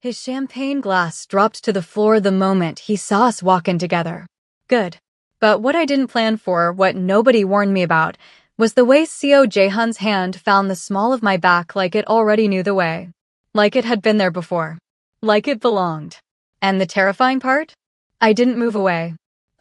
His champagne glass dropped to the floor the moment he saw us walk in together. Good. But what I didn't plan for, what nobody warned me about, was the way Seo Jae-hun's hand found the small of my back like it already knew the way. Like it had been there before. Like it belonged. And the terrifying part? I didn't move away.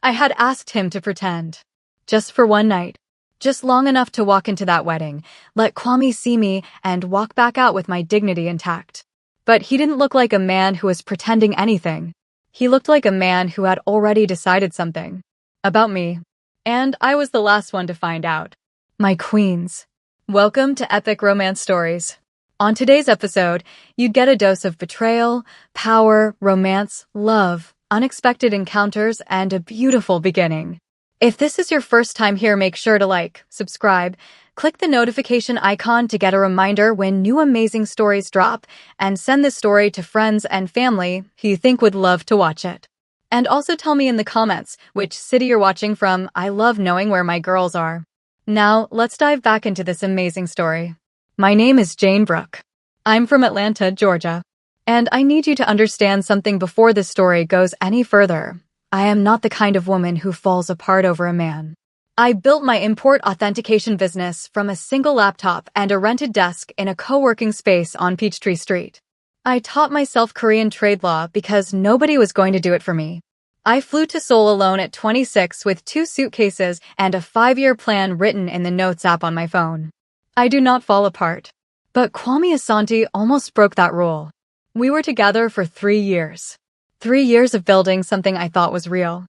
I had asked him to pretend. Just for one night. Just long enough to walk into that wedding, let Kwame see me, and walk back out with my dignity intact. But he didn't look like a man who was pretending anything. He looked like a man who had already decided something. About me. And I was the last one to find out. My queens. Welcome to Epic Romance Stories. On today's episode, you'd get a dose of betrayal, power, romance, love, unexpected encounters, and a beautiful beginning. If this is your first time here, make sure to like, subscribe, click the notification icon to get a reminder when new amazing stories drop, and send this story to friends and family who you think would love to watch it. And also tell me in the comments which city you're watching from. I love knowing where my girls are. Now, let's dive back into this amazing story. My name is Jane Brooke. I'm from Atlanta, Georgia. And I need you to understand something before this story goes any further. I am not the kind of woman who falls apart over a man. I built my import authentication business from a single laptop and a rented desk in a co-working space on Peachtree Street. I taught myself Korean trade law because nobody was going to do it for me. I flew to Seoul alone at 26 with 2 suitcases and a 5-year plan written in the Notes app on my phone. I do not fall apart. But Kwame Asante almost broke that rule. We were together for 3 years. 3 years of building something I thought was real.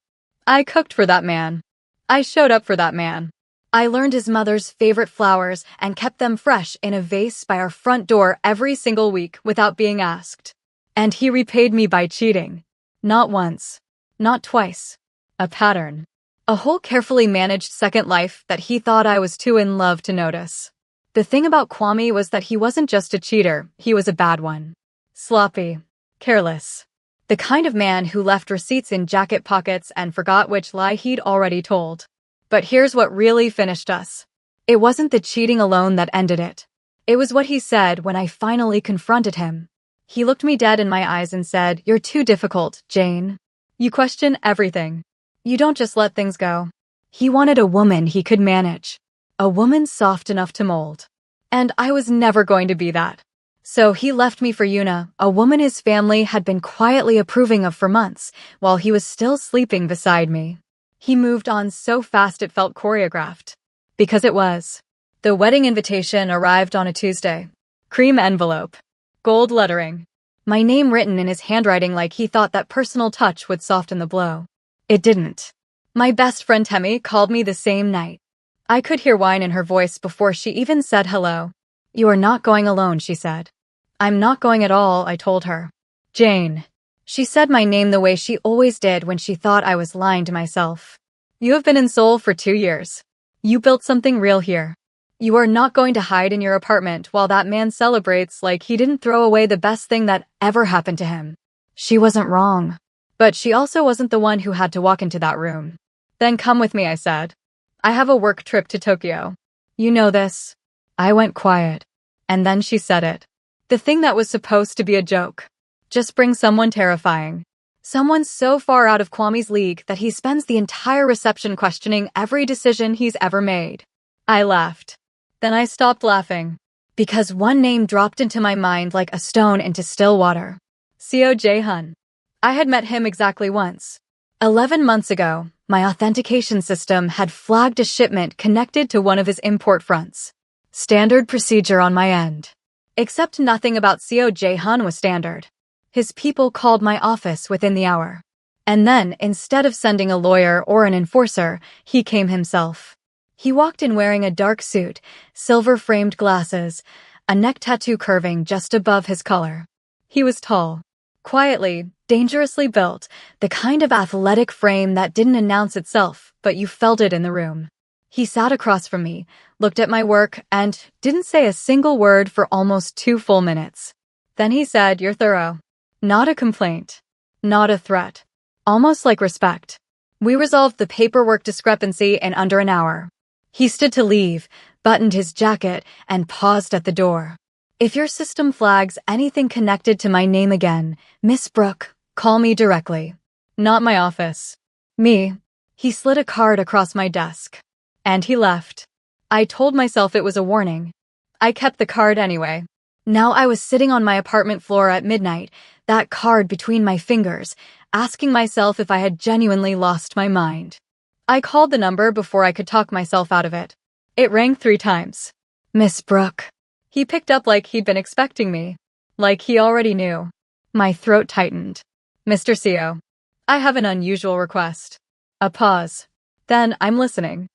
I cooked for that man. I showed up for that man. I learned his mother's favorite flowers and kept them fresh in a vase by our front door every single week without being asked. And he repaid me by cheating. Not once. Not twice. A pattern. A whole carefully managed second life that he thought I was too in love to notice. The thing about Kwame was that he wasn't just a cheater, he was a bad one. Sloppy. Careless. The kind of man who left receipts in jacket pockets and forgot which lie he'd already told. But here's what really finished us. It wasn't the cheating alone that ended it. It was what he said when I finally confronted him. He looked me dead in my eyes and said, "You're too difficult, Jane. You question everything. You don't just let things go." He wanted a woman he could manage. A woman soft enough to mold. And I was never going to be that. So he left me for Yuna, a woman his family had been quietly approving of for months, while he was still sleeping beside me. He moved on so fast it felt choreographed. Because it was. The wedding invitation arrived on a Tuesday. Cream envelope. Gold lettering. My name written in his handwriting like he thought that personal touch would soften the blow. It didn't. My best friend Temi called me the same night. I could hear wine in her voice before she even said hello. "You are not going alone," she said. "I'm not going at all," I told her. "Jane." She said my name the way she always did when she thought I was lying to myself. "You have been in Seoul for 2 years. You built something real here. You are not going to hide in your apartment while that man celebrates like he didn't throw away the best thing that ever happened to him." She wasn't wrong. But she also wasn't the one who had to walk into that room. "Then come with me," I said. "I have a work trip to Tokyo. You know this." I went quiet. And then she said it. The thing that was supposed to be a joke. Just bring someone terrifying. Someone so far out of Kwame's league that he spends the entire reception questioning every decision he's ever made. I laughed. Then I stopped laughing. Because one name dropped into my mind like a stone into still water. Seo Jae-hun. I had met him exactly once. 11 months ago, my authentication system had flagged a shipment connected to one of his import fronts. Standard procedure on my end. Except nothing about Seo Jae-hun was standard. His people called my office within the hour. And then, instead of sending a lawyer or an enforcer, he came himself. He walked in wearing a dark suit, silver-framed glasses, a neck tattoo curving just above his collar. He was tall. Quietly, dangerously built, the kind of athletic frame that didn't announce itself, but you felt it in the room. He sat across from me, looked at my work, and didn't say a single word for almost 2 full minutes. Then he said, "You're thorough." Not a complaint. Not a threat. Almost like respect. We resolved the paperwork discrepancy in under an hour. He stood to leave, buttoned his jacket, and paused at the door. If your system flags anything connected to my name again, Miss Brooke, call me directly. Not my office. Me. He slid a card across my desk. And he left. I told myself it was a warning. I kept the card anyway. Now I was sitting on my apartment floor at midnight, that card between my fingers, asking myself if I had genuinely lost my mind. I called the number before I could talk myself out of it. It rang 3 times. Miss Brooke. He picked up like he'd been expecting me. Like he already knew. My throat tightened. Mr. CO. I have an unusual request. A pause. Then, I'm listening.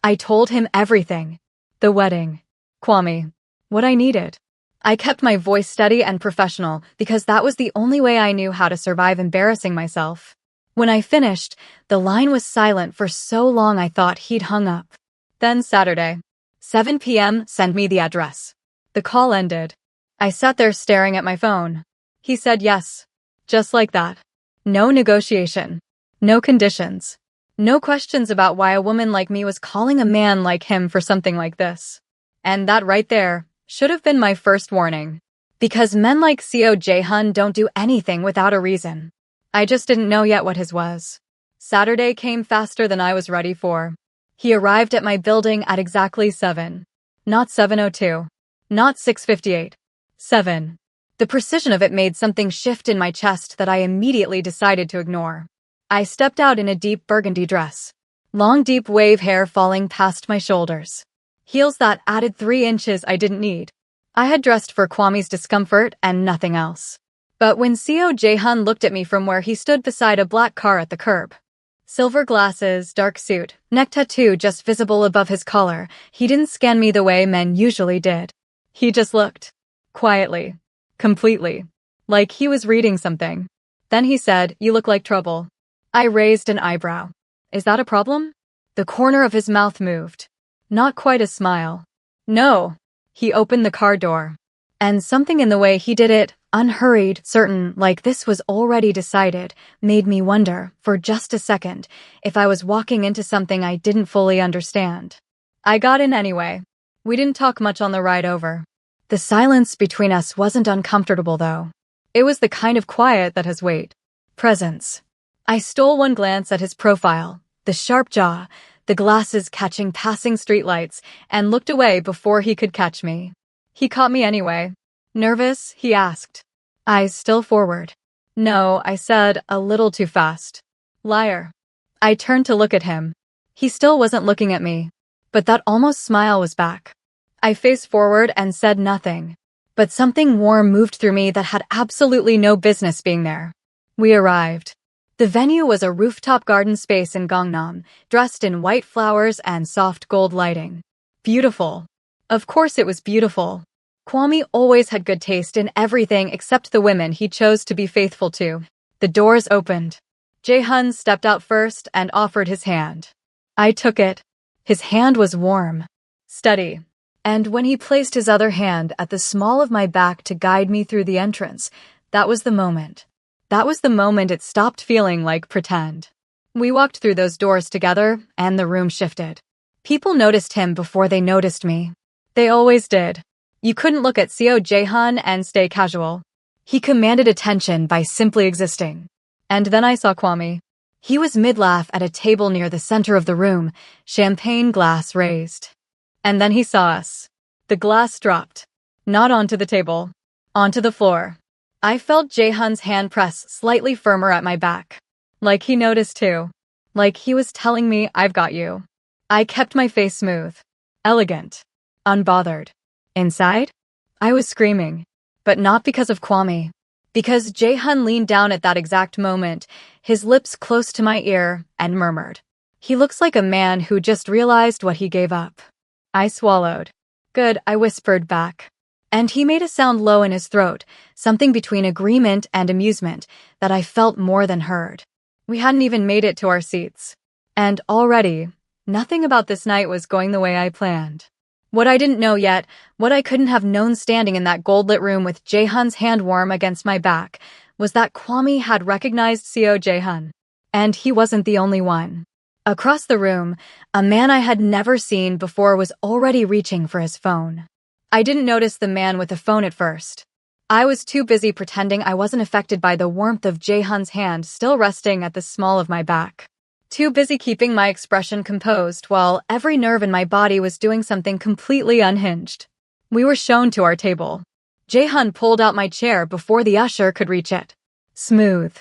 I told him everything. The wedding. Kwame. What I needed. I kept my voice steady and professional because that was the only way I knew how to survive embarrassing myself. When I finished, the line was silent for so long I thought he'd hung up. Then Saturday. 7 p.m. Send me the address. The call ended. I sat there staring at my phone. He said yes. Just like that. No negotiation. No conditions. No questions about why a woman like me was calling a man like him for something like this. And that right there should have been my first warning. Because men like CO Jae-hun don't do anything without a reason. I just didn't know yet what his was. Saturday came faster than I was ready for. He arrived at my building at exactly 7. Not 7:02. Not 6:58. 7. The precision of it made something shift in my chest that I immediately decided to ignore. I stepped out in a deep burgundy dress. Long deep wave hair falling past my shoulders. Heels that added 3 inches I didn't need. I had dressed for Kwame's discomfort and nothing else. But when CO Jae-hun looked at me from where he stood beside a black car at the curb, silver glasses, dark suit, neck tattoo just visible above his collar, he didn't scan me the way men usually did. He just looked. Quietly. Completely. Like he was reading something. Then he said, "You look like trouble." I raised an eyebrow. Is that a problem? The corner of his mouth moved. Not quite a smile. No. He opened the car door. And something in the way he did it, unhurried, certain, like this was already decided, made me wonder, for just a second, if I was walking into something I didn't fully understand. I got in anyway. We didn't talk much on the ride over. The silence between us wasn't uncomfortable, though. It was the kind of quiet that has weight. Presence. I stole one glance at his profile, the sharp jaw, the glasses catching passing streetlights, and looked away before he could catch me. He caught me anyway. Nervous? He asked. Eyes still forward. No, I said, a little too fast. Liar. I turned to look at him. He still wasn't looking at me. But that almost smile was back. I faced forward and said nothing. But something warm moved through me that had absolutely no business being there. We arrived. The venue was a rooftop garden space in Gangnam, dressed in white flowers and soft gold lighting. Beautiful. Of course it was beautiful. Kwame always had good taste in everything except the women he chose to be faithful to. The doors opened. Jae-hun stepped out first and offered his hand. I took it. His hand was warm. Steady. And when he placed his other hand at the small of my back to guide me through the entrance, that was the moment. That was the moment it stopped feeling like pretend. We walked through those doors together, and the room shifted. People noticed him before they noticed me. They always did. You couldn't look at CO Jae-hun and stay casual. He commanded attention by simply existing. And then I saw Kwame. He was mid-laugh at a table near the center of the room, champagne glass raised. And then he saw us. The glass dropped. Not onto the table. Onto the floor. I felt Jae-hun's hand press slightly firmer at my back. Like he noticed too. Like he was telling me, I've got you. I kept my face smooth. Elegant. Unbothered. Inside? I was screaming. But not because of Kwame. Because Jae-hun leaned down at that exact moment, his lips close to my ear, and murmured. He looks like a man who just realized what he gave up. I swallowed. Good, I whispered back. And he made a sound low in his throat, something between agreement and amusement, that I felt more than heard. We hadn't even made it to our seats. And already, nothing about this night was going the way I planned. What I didn't know yet, what I couldn't have known standing in that gold-lit room with Jae-hun's hand warm against my back, was that Kwame had recognized CO Jae-hun. And he wasn't the only one. Across the room, a man I had never seen before was already reaching for his phone. I didn't notice the man with the phone at first. I was too busy pretending I wasn't affected by the warmth of Jaehyun's hand still resting at the small of my back. Too busy keeping my expression composed while every nerve in my body was doing something completely unhinged. We were shown to our table. Jaehyun pulled out my chair before the usher could reach it. Smooth.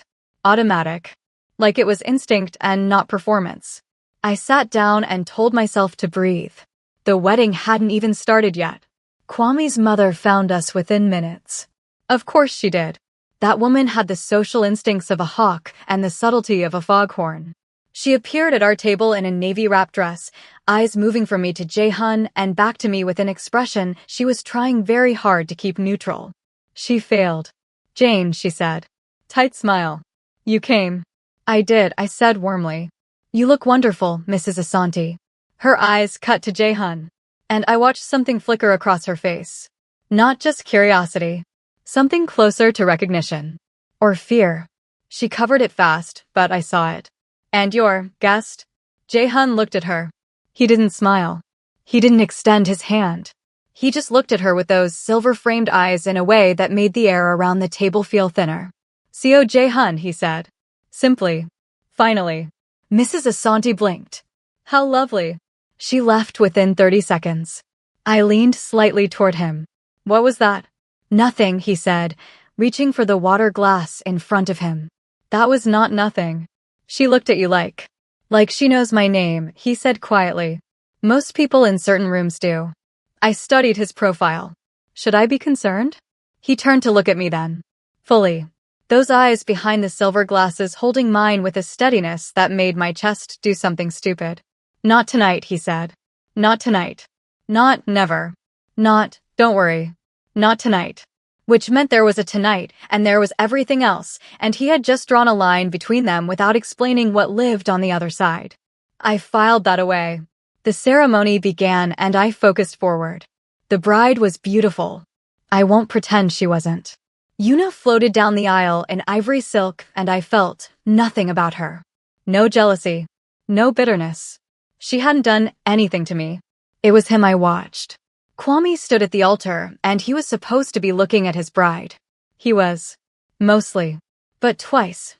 Automatic. Like it was instinct and not performance. I sat down and told myself to breathe. The wedding hadn't even started yet. Kwame's mother found us within minutes. Of course she did. That woman had the social instincts of a hawk and the subtlety of a foghorn. She appeared at our table in a navy wrap dress, eyes moving from me to Jaehyun and back to me with an expression she was trying very hard to keep neutral. She failed. Jane, she said. Tight smile. You came. I did, I said warmly. You look wonderful, Mrs. Asante. Her eyes cut to Jaehyun, and I watched something flicker across her face. Not just curiosity. Something closer to recognition. Or fear. She covered it fast, but I saw it. And your guest? Jaehyun looked at her. He didn't smile. He didn't extend his hand. He just looked at her with those silver-framed eyes in a way that made the air around the table feel thinner. Seo Jaehyun, he said. Simply. Finally. Mrs. Asante blinked. How lovely. She left within 30 seconds. I leaned slightly toward him. What was that? Nothing, he said, reaching for the water glass in front of him. That was not nothing. She looked at you like she knows my name, he said quietly. Most people in certain rooms do. I studied his profile. Should I be concerned? He turned to look at me then. Fully. Those eyes behind the silver glasses holding mine with a steadiness that made my chest do something stupid. Not tonight, he said. Not tonight. Not never. Not, don't worry. Not tonight. Which meant there was a tonight, and there was everything else, and he had just drawn a line between them without explaining what lived on the other side. I filed that away. The ceremony began, and I focused forward. The bride was beautiful. I won't pretend she wasn't. Yuna floated down the aisle in ivory silk, and I felt nothing about her. No jealousy. No bitterness. She hadn't done anything to me. It was him I watched. Kwame stood at the altar, and he was supposed to be looking at his bride. He was. Mostly. But twice,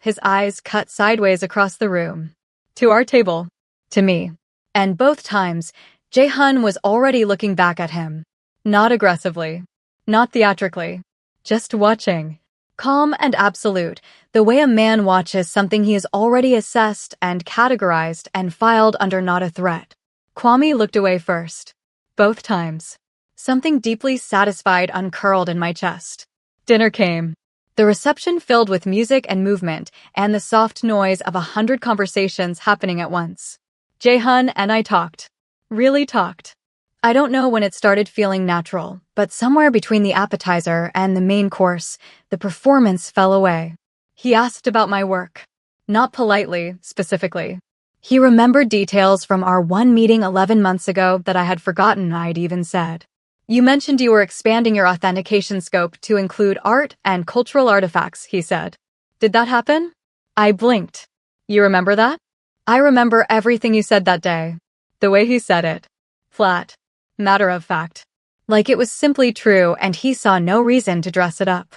his eyes cut sideways across the room. To our table. To me. And both times, Jaehyun was already looking back at him. Not aggressively. Not theatrically. Just watching. Calm and absolute, the way a man watches something he has already assessed and categorized and filed under not a threat. Kwame looked away first. Both times. Something deeply satisfied uncurled in my chest. Dinner came. The reception filled with music and movement and the soft noise of 100 conversations happening at once. Jaehyun and I talked. Really talked. I don't know when it started feeling natural, but somewhere between the appetizer and the main course, the performance fell away. He asked about my work. Not politely, specifically. He remembered details from our one meeting 11 months ago that I had forgotten I'd even said. You mentioned you were expanding your authentication scope to include art and cultural artifacts, he said. Did that happen? I blinked. You remember that? I remember everything you said that day. The way he said it. Flat. Matter of fact. Like it was simply true and he saw no reason to dress it up.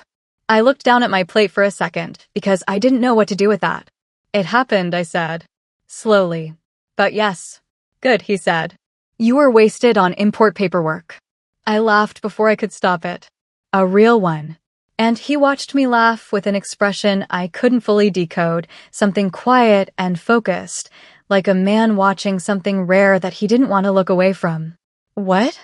I looked down at my plate for a second because I didn't know what to do with that. It happened, I said. Slowly. But yes. Good, he said. You were wasted on import paperwork. I laughed before I could stop it. A real one. And he watched me laugh with an expression I couldn't fully decode, something quiet and focused, like a man watching something rare that he didn't want to look away from. What?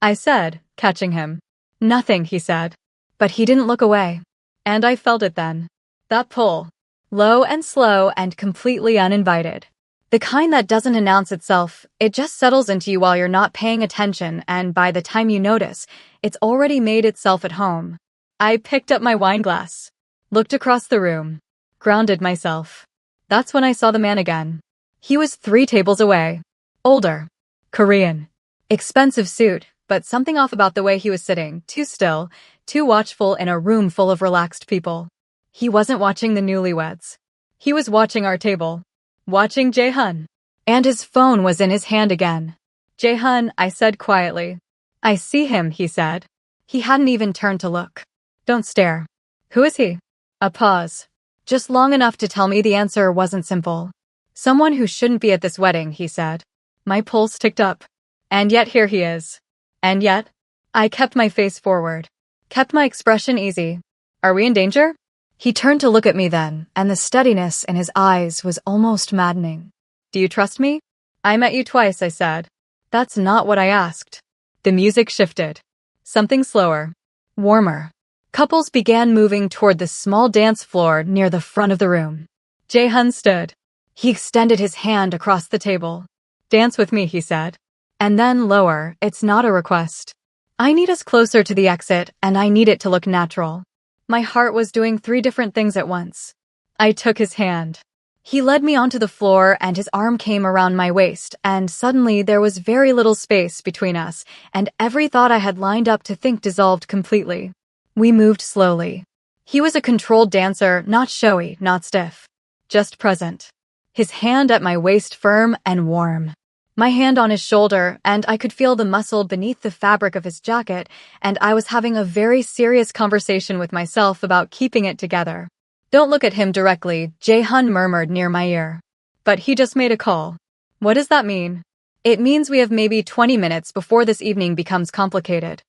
I said, catching him. Nothing, he said. But he didn't look away. And I felt it then. That pull. Low and slow and completely uninvited. The kind that doesn't announce itself, it just settles into you while you're not paying attention, and by the time you notice, it's already made itself at home. I picked up my wine glass, looked across the room, grounded myself. That's when I saw the man again. He was 3 tables away. Older. Korean. Expensive suit, but something off about the way he was sitting, too still, too watchful in a room full of relaxed people. He wasn't watching the newlyweds. He was watching our table. Watching Jaehyun. And his phone was in his hand again. Jaehyun, I said quietly. I see him, he said. He hadn't even turned to look. Don't stare. Who is he? A pause. Just long enough to tell me the answer wasn't simple. Someone who shouldn't be at this wedding, he said. My pulse ticked up. And yet here he is. And yet, I kept my face forward. Kept my expression easy. Are we in danger? He turned to look at me then, and the steadiness in his eyes was almost maddening. Do you trust me? I met you twice, I said. That's not what I asked. The music shifted. Something slower. Warmer. Couples began moving toward the small dance floor near the front of the room. Jae-hun stood. He extended his hand across the table. Dance with me, he said. And then lower, it's not a request. I need us closer to the exit, and I need it to look natural. My heart was doing 3 different things at once. I took his hand. He led me onto the floor and his arm came around my waist, and suddenly there was very little space between us, and every thought I had lined up to think dissolved completely. We moved slowly. He was a controlled dancer, not showy, not stiff. Just present. His hand at my waist firm and warm. My hand on his shoulder, and I could feel the muscle beneath the fabric of his jacket, and I was having a very serious conversation with myself about keeping it together. Don't look at him directly, Jae-hun murmured near my ear. But he just made a call. What does that mean? It means we have maybe 20 minutes before this evening becomes complicated.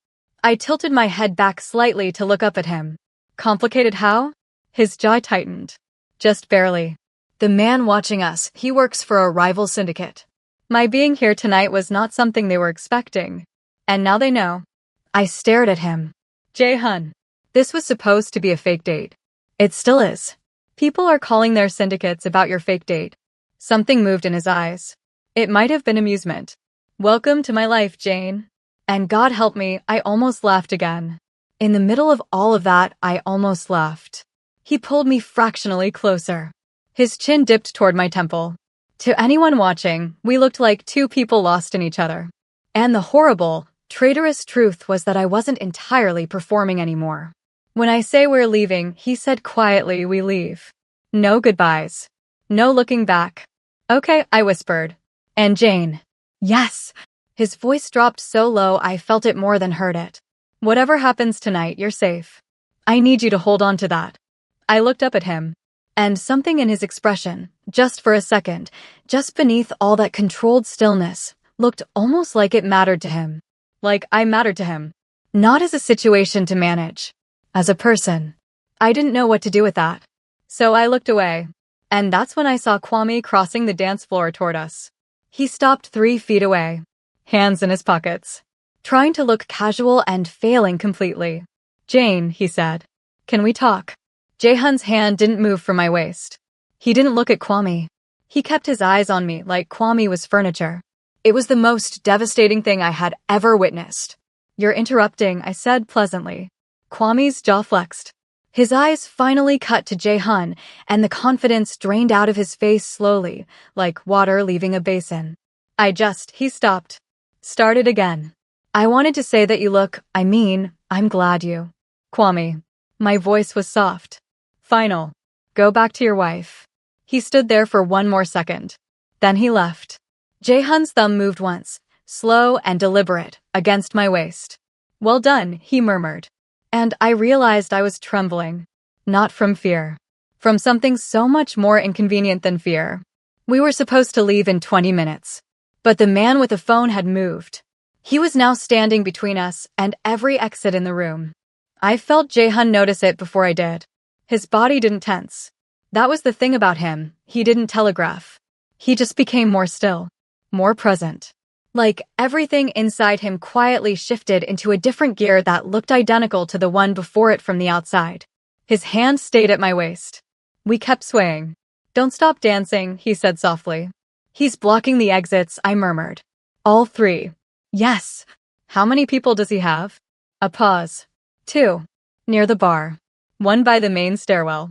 I tilted my head back slightly to look up at him. Complicated how? His jaw tightened. Just barely. The man watching us, he works for a rival syndicate. My being here tonight was not something they were expecting. And now they know. I stared at him. Jae-hun. This was supposed to be a fake date. It still is. People are calling their syndicates about your fake date. Something moved in his eyes. It might have been amusement. Welcome to my life, Jane. And God help me, I almost laughed again. In the middle of all of that, I almost laughed. He pulled me fractionally closer. His chin dipped toward my temple. To anyone watching, we looked like 2 people lost in each other. And the horrible, traitorous truth was that I wasn't entirely performing anymore. When I say we're leaving, he said quietly, we leave. No goodbyes. No looking back. Okay, I whispered. And Jane. Yes. His voice dropped so low I felt it more than heard it. Whatever happens tonight, you're safe. I need you to hold on to that. I looked up at him. And something in his expression, just for a second, just beneath all that controlled stillness, looked almost like it mattered to him. Like I mattered to him. Not as a situation to manage. As a person. I didn't know what to do with that. So I looked away. And that's when I saw Kwame crossing the dance floor toward us. He stopped 3 feet away. Hands in his pockets. Trying to look casual and failing completely. Jane, he said. Can we talk? Jae-hun's hand didn't move from my waist. He didn't look at Kwame. He kept his eyes on me like Kwame was furniture. It was the most devastating thing I had ever witnessed. You're interrupting, I said pleasantly. Kwame's jaw flexed. His eyes finally cut to Jae-hun, and the confidence drained out of his face slowly, like water leaving a basin. He stopped. Started again. I wanted to say that you look, I'm glad you. Kwame. My voice was soft. Final. Go back to your wife. He stood there for 1 more second. Then he left. Jae-hun's thumb moved once, slow and deliberate, against my waist. Well done, he murmured. And I realized I was trembling. Not from fear. From something so much more inconvenient than fear. We were supposed to leave in 20 minutes. But the man with the phone had moved. He was now standing between us and every exit in the room. I felt Jae-hun notice it before I did. His body didn't tense. That was the thing about him, he didn't telegraph. He just became more still. More present. Like everything inside him quietly shifted into a different gear that looked identical to the one before it from the outside. His hand stayed at my waist. We kept swaying. Don't stop dancing, he said softly. He's blocking the exits, I murmured. All 3. Yes. How many people does he have? A pause. 2. Near the bar. 1 by the main stairwell.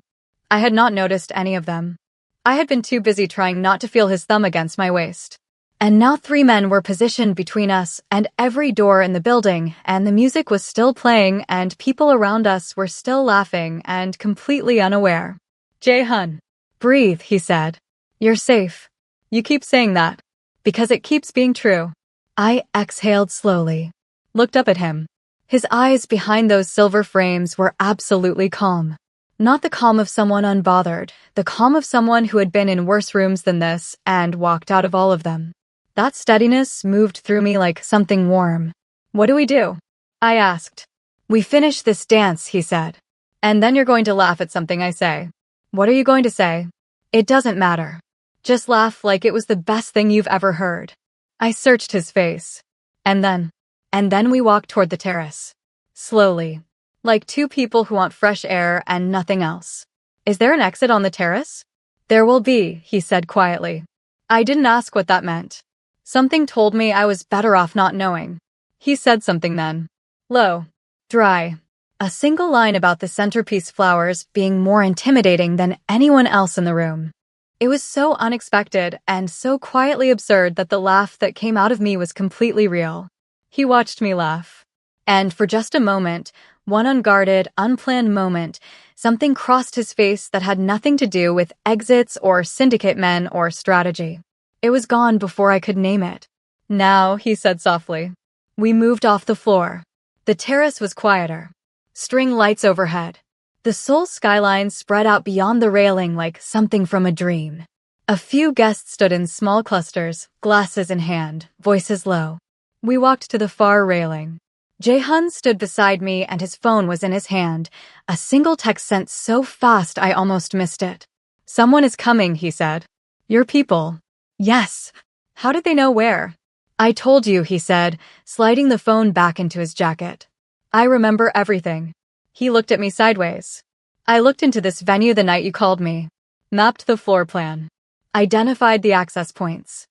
I had not noticed any of them. I had been too busy trying not to feel his thumb against my waist. And now 3 men were positioned between us and every door in the building, and the music was still playing and people around us were still laughing and completely unaware. Jae-hun. Breathe, he said. You're safe. You keep saying that. Because it keeps being true. I exhaled slowly. looked up at him. His eyes behind those silver frames were absolutely calm. Not the calm of someone unbothered, the calm of someone who had been in worse rooms than this and walked out of all of them. That steadiness moved through me like something warm. "What do we do?" I asked. "We finish this dance," he said. "And then you're going to laugh at something I say." "What are you going to say?" "It doesn't matter. Just laugh like it was the best thing you've ever heard." I searched his face. And then we walked toward the terrace. Slowly. Like two people who want fresh air and nothing else. "Is there an exit on the terrace?" "There will be," he said quietly. I didn't ask what that meant. Something told me I was better off not knowing. He said something then. Low. Dry. A single line about the centerpiece flowers being more intimidating than anyone else in the room. It was so unexpected and so quietly absurd that the laugh that came out of me was completely real. He watched me laugh. And for just a moment, one unguarded, unplanned moment, something crossed his face that had nothing to do with exits or syndicate men or strategy. It was gone before I could name it. "Now," he said softly. We moved off the floor. The terrace was quieter. String lights overhead. The Seoul skyline spread out beyond the railing like something from a dream. A few guests stood in small clusters, glasses in hand, voices low. We walked to the far railing. Jae-hun stood beside me and his phone was in his hand, a single text sent so fast I almost missed it. "Someone is coming," he said. "Your people." "Yes." "How did they know where?" "I told you," he said, sliding the phone back into his jacket. "I remember everything." He looked at me sideways. "I looked into this venue the night you called me. Mapped the floor plan. Identified the access points."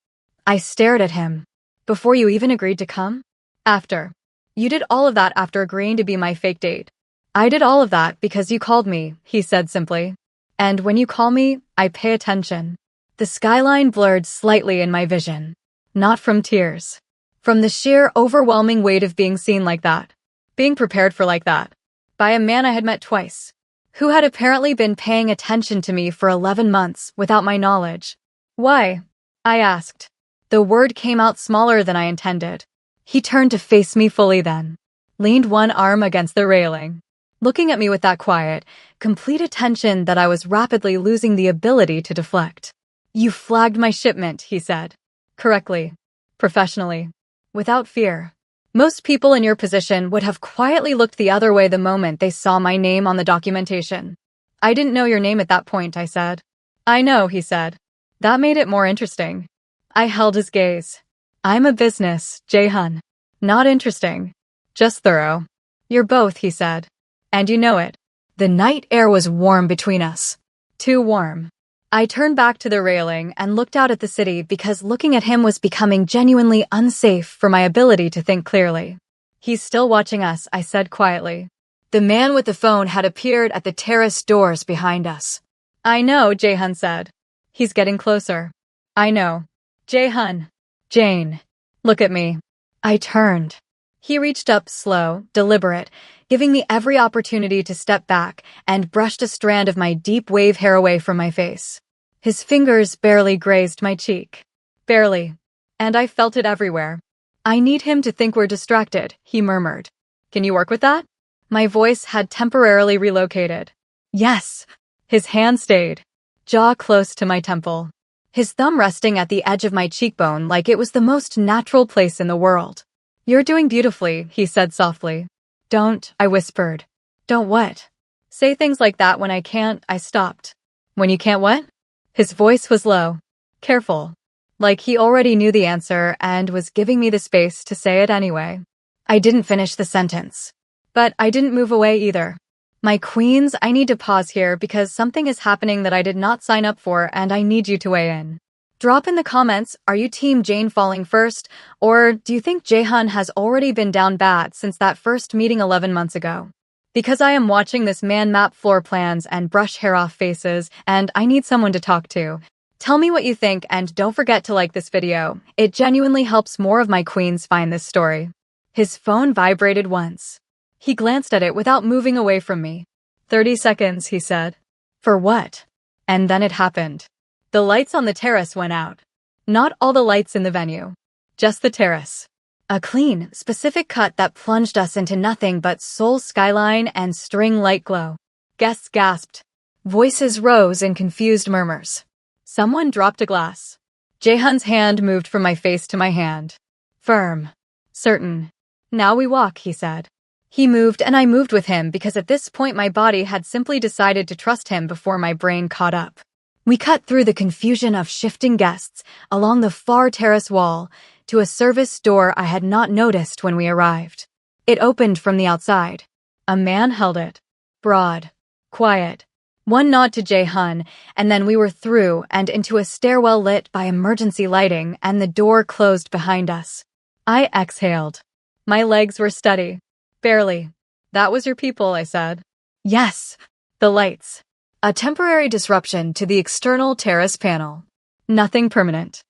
I stared at him. "Before you even agreed to come?" "After. You did all of that after agreeing to be my fake date." "I did all of that because you called me," he said simply. "And when you call me, I pay attention." The skyline blurred slightly in my vision. Not from tears. From the sheer, overwhelming weight of being seen like that. Being prepared for like that. By a man I had met twice. Who had apparently been paying attention to me for 11 months without my knowledge. "Why?" I asked. The word came out smaller than I intended. He turned to face me fully then. Leaned one arm against the railing. Looking at me with that quiet, complete attention that I was rapidly losing the ability to deflect. "You flagged my shipment," he said. Correctly. Professionally. Without fear. Most people in your position would have quietly looked the other way the moment they saw my name on the documentation. "I didn't know your name at that point," I said. "I know," he said. That made it more interesting. I held his gaze. "I'm a business, Jae-hun. Not interesting. Just thorough." "You're both," he said. "And you know it." The night air was warm between us. Too warm. I turned back to the railing and looked out at the city because looking at him was becoming genuinely unsafe for my ability to think clearly. "He's still watching us," I said quietly. The man with the phone had appeared at the terrace doors behind us. "I know," Jae-hun said. "He's getting closer." "I know." "Jae-hun." "Jane. Look at me." I turned. He reached up slow, deliberate, giving me every opportunity to step back and brushed a strand of my deep wave hair away from my face. His fingers barely grazed my cheek. Barely. And I felt it everywhere. "I need him to think we're distracted," he murmured. "Can you work with that?" My voice had temporarily relocated. "Yes." His hand stayed. Jaw close to my temple. His thumb resting at the edge of my cheekbone like it was the most natural place in the world. "You're doing beautifully," he said softly. "Don't," I whispered. "Don't what?" "Say things like that when I can't," I stopped. "When you can't what?" His voice was low. Careful. Like he already knew the answer and was giving me the space to say it anyway. I didn't finish the sentence. But I didn't move away either. "My queens, I need to pause here because something is happening that I did not sign up for and I need you to weigh in. Drop in the comments, are you team Jane falling first, or do you think Jae-hun has already been down bad since that first meeting 11 months ago? Because I am watching this man map floor plans and brush hair off faces, and I need someone to talk to. Tell me what you think and don't forget to like this video. It genuinely helps more of my queens find this story." His phone vibrated once. He glanced at it without moving away from me. 30 seconds, he said. "For what?" And then it happened. The lights on the terrace went out. Not all the lights in the venue. Just the terrace. A clean, specific cut that plunged us into nothing but soul skyline and string light glow. Guests gasped. Voices rose in confused murmurs. Someone dropped a glass. Jaehyun's hand moved from my face to my hand. Firm. Certain. Now we walk, he said. He moved and I moved with him because at this point my body had simply decided to trust him before my brain caught up. We cut through the confusion of shifting guests along the far terrace wall to a service door I had not noticed when we arrived. It opened from the outside. A man held it. Broad. Quiet. One nod to Jaehyun, and then we were through and into a stairwell lit by emergency lighting and the door closed behind us. I exhaled. My legs were steady. Barely. That was your people, I said. Yes. The lights. A temporary disruption to the external terrace panel. Nothing permanent.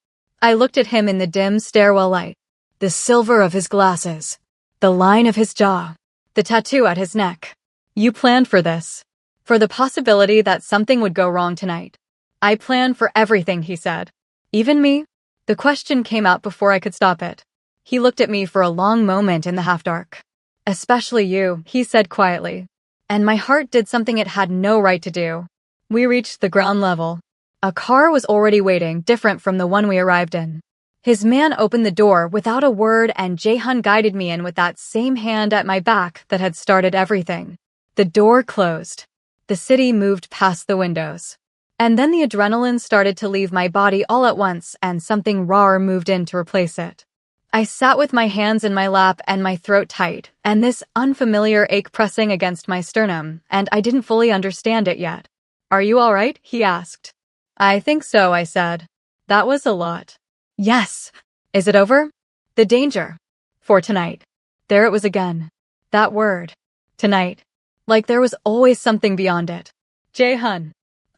I looked at him in the dim stairwell light. The silver of his glasses. The line of his jaw. The tattoo at his neck. You planned for this. For the possibility that something would go wrong tonight. I planned for everything, he said. Even me? The question came out before I could stop it. He looked at me for a long moment in the half-dark. Especially you, he said quietly. And my heart did something it had no right to do. We reached the ground level. A car was already waiting, different from the one we arrived in. His man opened the door without a word and Jaehyun guided me in with that same hand at my back that had started everything. The door closed. The city moved past the windows. And then the adrenaline started to leave my body all at once and something rawer moved in to replace it. I sat with my hands in my lap and my throat tight, and this unfamiliar ache pressing against my sternum, and I didn't fully understand it yet. Are you all right? He asked. I think so, I said. That was a lot. Yes. Is it over? The danger. For tonight. There it was again. That word. Tonight. Like there was always something beyond it. Jaehyun.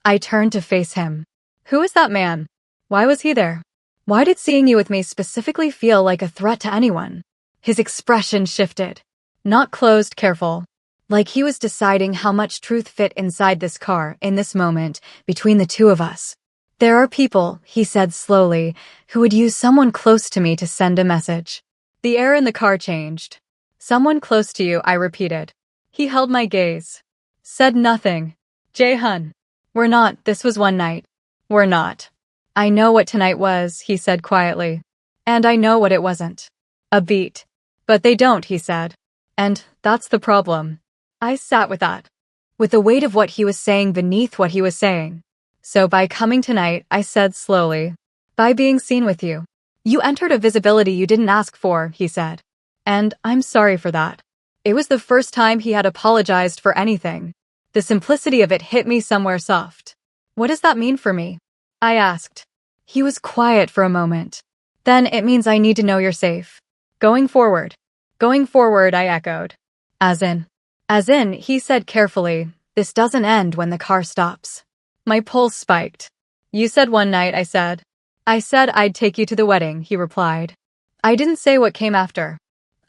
I turned to face him. Who is that man? Why was he there? Why did seeing you with me specifically feel like a threat to anyone? His expression shifted. Not closed, careful. Like he was deciding how much truth fit inside this car, in this moment, between the two of us. There are people, he said slowly, who would use someone close to me to send a message. The air in the car changed. Someone close to you, I repeated. He held my gaze. Said nothing. Jaehyun. We're not, this was one night. We're not. I know what tonight was, he said quietly. And I know what it wasn't. A beat. But they don't, he said. And that's the problem. I sat with that. With the weight of what he was saying beneath what he was saying. So by coming tonight, I said slowly. By being seen with you. You entered a visibility you didn't ask for, he said. And I'm sorry for that. It was the first time he had apologized for anything. The simplicity of it hit me somewhere soft. What does that mean for me? I asked. He was quiet for a moment. Then it means I need to know you're safe. Going forward. Going forward, I echoed. As in, he said carefully, this doesn't end when the car stops. My pulse spiked. You said one night, I said. I said I'd take you to the wedding, he replied. I didn't say what came after.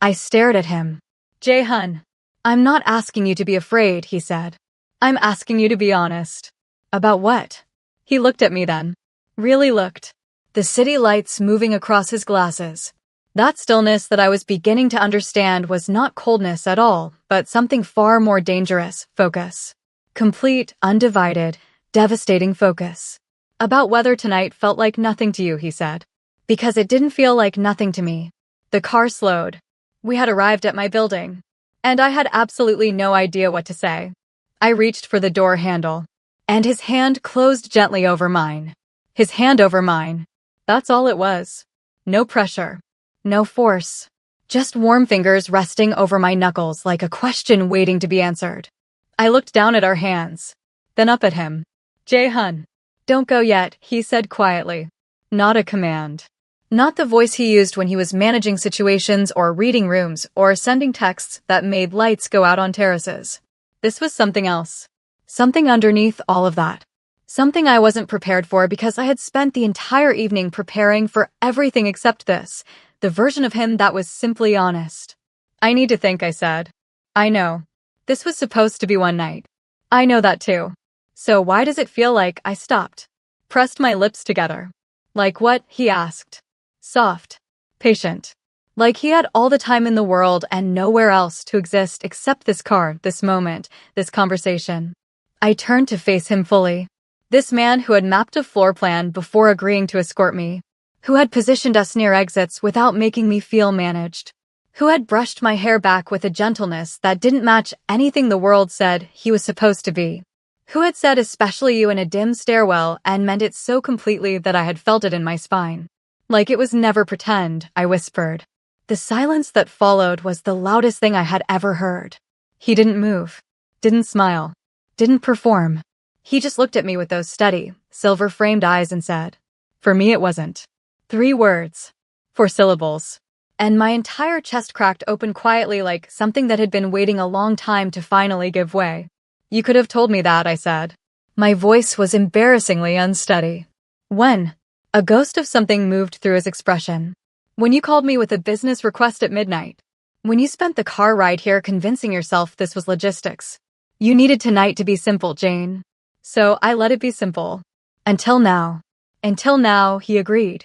I stared at him. Jaehyun, I'm not asking you to be afraid, he said. I'm asking you to be honest. About what? He looked at me then. Really looked. The city lights moving across his glasses. That stillness that I was beginning to understand was not coldness at all, but something far more dangerous, focus. Complete, undivided, devastating focus. About whether tonight felt like nothing to you, he said. Because it didn't feel like nothing to me. The car slowed. We had arrived at my building. And I had absolutely no idea what to say. I reached for the door handle. And his hand closed gently over mine. His hand over mine. That's all it was. No pressure. No force. Just warm fingers resting over my knuckles like a question waiting to be answered. I looked down at our hands. Then up at him. Jaehyun. Don't go yet, he said quietly. Not a command. Not the voice he used when he was managing situations or reading rooms or sending texts that made lights go out on terraces. This was something else. Something underneath all of that. Something I wasn't prepared for because I had spent the entire evening preparing for everything except this, the version of him that was simply honest. I need to think, I said. I know. This was supposed to be one night. I know that too. So why does it feel like I stopped? Pressed my lips together. Like what? He asked. Soft. Patient. Like he had all the time in the world and nowhere else to exist except this car, this moment, this conversation. I turned to face him fully. This man who had mapped a floor plan before agreeing to escort me, who had positioned us near exits without making me feel managed, who had brushed my hair back with a gentleness that didn't match anything the world said he was supposed to be, who had said especially you in a dim stairwell and meant it so completely that I had felt it in my spine. Like it was never pretend, I whispered. The silence that followed was the loudest thing I had ever heard. He didn't move, didn't smile, didn't perform. He just looked at me with those steady, silver-framed eyes and said, "For me it wasn't." 3 words. 4 syllables. And my entire chest cracked open quietly like something that had been waiting a long time to finally give way. "You could have told me that," I said. My voice was embarrassingly unsteady. "When?" A ghost of something moved through his expression. "When you called me with a business request at midnight. When you spent the car ride here convincing yourself this was logistics. You needed tonight to be simple, Jane. So I let it be simple. Until now." "Until now," he agreed.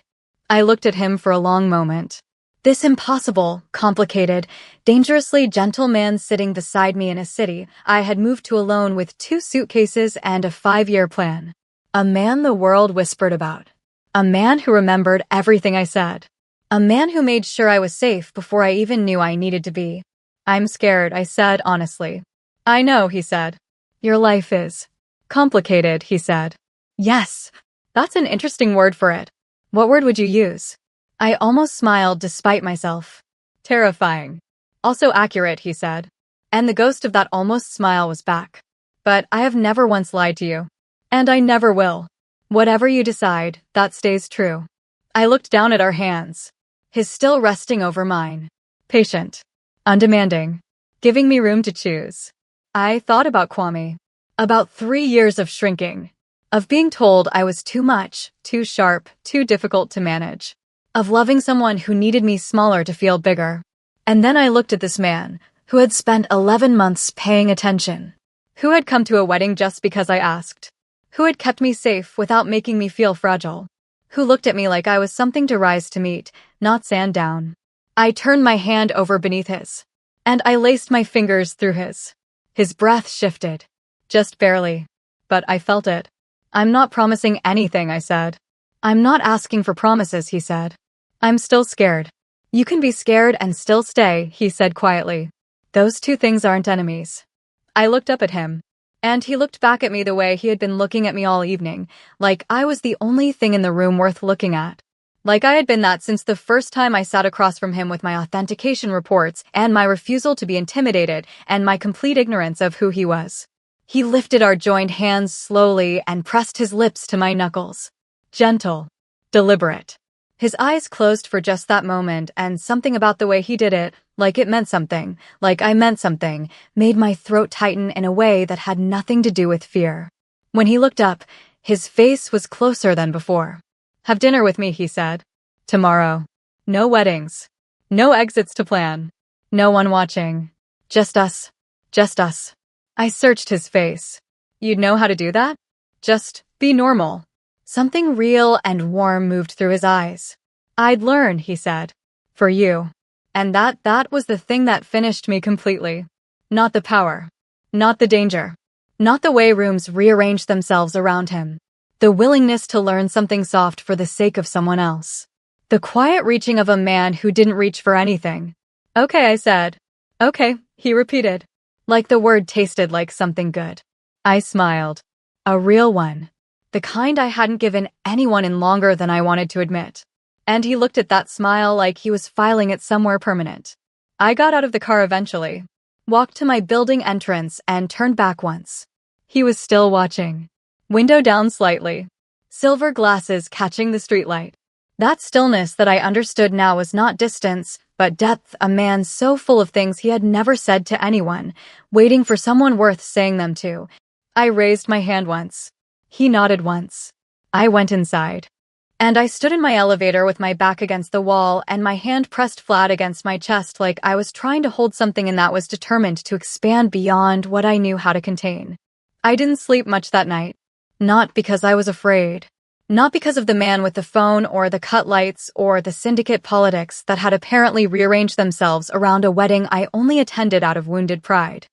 I looked at him for a long moment. This impossible, complicated, dangerously gentle man sitting beside me in a city I had moved to alone with 2 suitcases and a 5-year plan. A man the world whispered about. A man who remembered everything I said. A man who made sure I was safe before I even knew I needed to be. "I'm scared," I said honestly. "I know," he said. "Your life is complicated," he said. "Yes, that's an interesting word for it. What word would you use?" I almost smiled despite myself. "Terrifying." "Also accurate," he said. And the ghost of that almost smile was back. "But I have never once lied to you. And I never will. Whatever you decide, that stays true." I looked down at our hands, his still resting over mine. Patient. Undemanding. Giving me room to choose. I thought about Kwame. About 3 years of shrinking. Of being told I was too much, too sharp, too difficult to manage. Of loving someone who needed me smaller to feel bigger. And then I looked at this man, who had spent 11 months paying attention. Who had come to a wedding just because I asked. Who had kept me safe without making me feel fragile. Who looked at me like I was something to rise to meet, not sand down. I turned my hand over beneath his. And I laced my fingers through his. His breath shifted. Just barely. But I felt it. "I'm not promising anything," I said. "I'm not asking for promises," he said. "I'm still scared." "You can be scared and still stay," he said quietly. "Those 2 things aren't enemies." I looked up at him. And he looked back at me the way he had been looking at me all evening, like I was the only thing in the room worth looking at. Like I had been that since the first time I sat across from him with my authentication reports and my refusal to be intimidated and my complete ignorance of who he was. He lifted our joined hands slowly and pressed his lips to my knuckles. Gentle. Deliberate. His eyes closed for just that moment, and something about the way he did it, like it meant something, like I meant something, made my throat tighten in a way that had nothing to do with fear. When he looked up, his face was closer than before. "Have dinner with me," he said. "Tomorrow. No weddings. No exits to plan. No one watching. Just us. Just us." I searched his face. "You'd know how to do that? Just be normal." Something real and warm moved through his eyes. "I'd learn," he said. "For you." And that was the thing that finished me completely. Not the power. Not the danger. Not the way rooms rearranged themselves around him. The willingness to learn something soft for the sake of someone else. The quiet reaching of a man who didn't reach for anything. "Okay," I said. "Okay," he repeated. Like the word tasted like something good. I smiled. A real one. The kind I hadn't given anyone in longer than I wanted to admit. And he looked at that smile like he was filing it somewhere permanent. I got out of the car eventually, walked to my building entrance and turned back once. He was still watching. Window down slightly. Silver glasses catching the streetlight. That stillness that I understood now was not distance, but depth, a man so full of things he had never said to anyone, waiting for someone worth saying them to. I raised my hand once. He nodded once. I went inside. And I stood in my elevator with my back against the wall and my hand pressed flat against my chest like I was trying to hold something in that was determined to expand beyond what I knew how to contain. I didn't sleep much that night. Not because I was afraid. Not because of the man with the phone or the cut lights or the syndicate politics that had apparently rearranged themselves around a wedding I only attended out of wounded pride.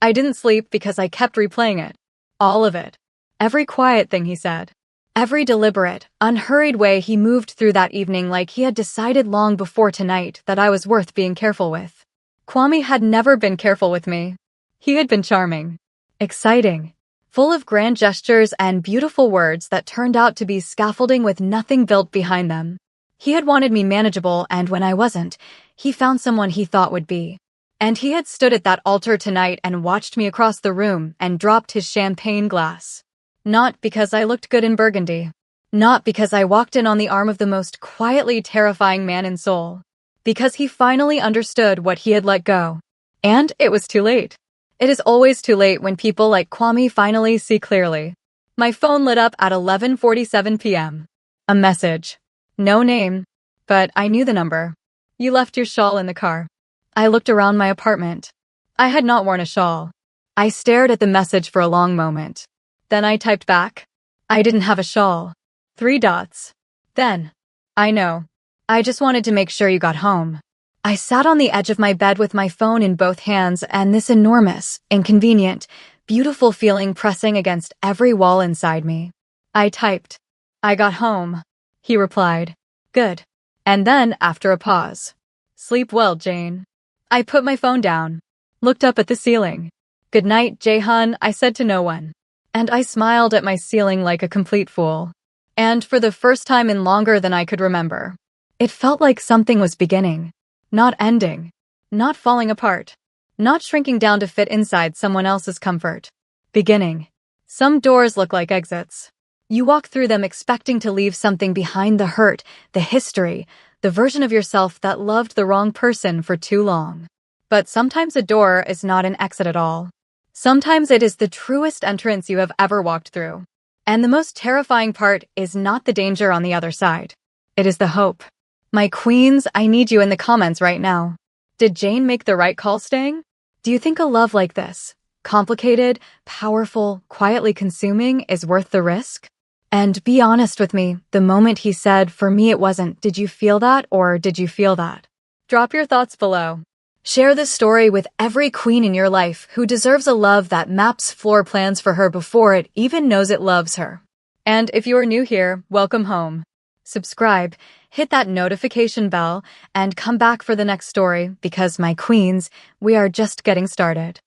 I didn't sleep because I kept replaying it. All of it. Every quiet thing he said. Every deliberate, unhurried way he moved through that evening like he had decided long before tonight that I was worth being careful with. Kwame had never been careful with me. He had been charming. Exciting. Full of grand gestures and beautiful words that turned out to be scaffolding with nothing built behind them. He had wanted me manageable, and when I wasn't, he found someone he thought would be. And he had stood at that altar tonight and watched me across the room and dropped his champagne glass. Not because I looked good in burgundy. Not because I walked in on the arm of the most quietly terrifying man in Seoul. Because he finally understood what he had let go. And it was too late. It is always too late when people like Kwame finally see clearly. My phone lit up at 11:47 p.m. A message. No name. But I knew the number. You left your shawl in the car. I looked around my apartment. I had not worn a shawl. I stared at the message for a long moment. Then I typed back. I didn't have a shawl. 3 dots. Then. I know. I just wanted to make sure you got home. I sat on the edge of my bed with my phone in both hands and this enormous, inconvenient, beautiful feeling pressing against every wall inside me. I typed. I got home. He replied. Good. And then, after a pause. Sleep well, Jane. I put my phone down. Looked up at the ceiling. Good night, Jae-hun, I said to no one. And I smiled at my ceiling like a complete fool. And for the first time in longer than I could remember. It felt like something was beginning. Not ending. Not falling apart. Not shrinking down to fit inside someone else's comfort. Beginning. Some doors look like exits. You walk through them expecting to leave something behind: the hurt, the history, the version of yourself that loved the wrong person for too long. But sometimes a door is not an exit at all. Sometimes it is the truest entrance you have ever walked through. And the most terrifying part is not the danger on the other side. It is the hope. My queens, I need you in the comments right now. Did Jane make the right call staying? Do you think a love like this, complicated, powerful, quietly consuming, is worth the risk? And be honest with me, the moment he said, for me it wasn't, did you feel that, or did you feel that? Drop your thoughts below. Share this story with every queen in your life who deserves a love that maps floor plans for her before it even knows it loves her. And if you are new here, welcome home. Subscribe, hit that notification bell, and come back for the next story because, my queens, we are just getting started.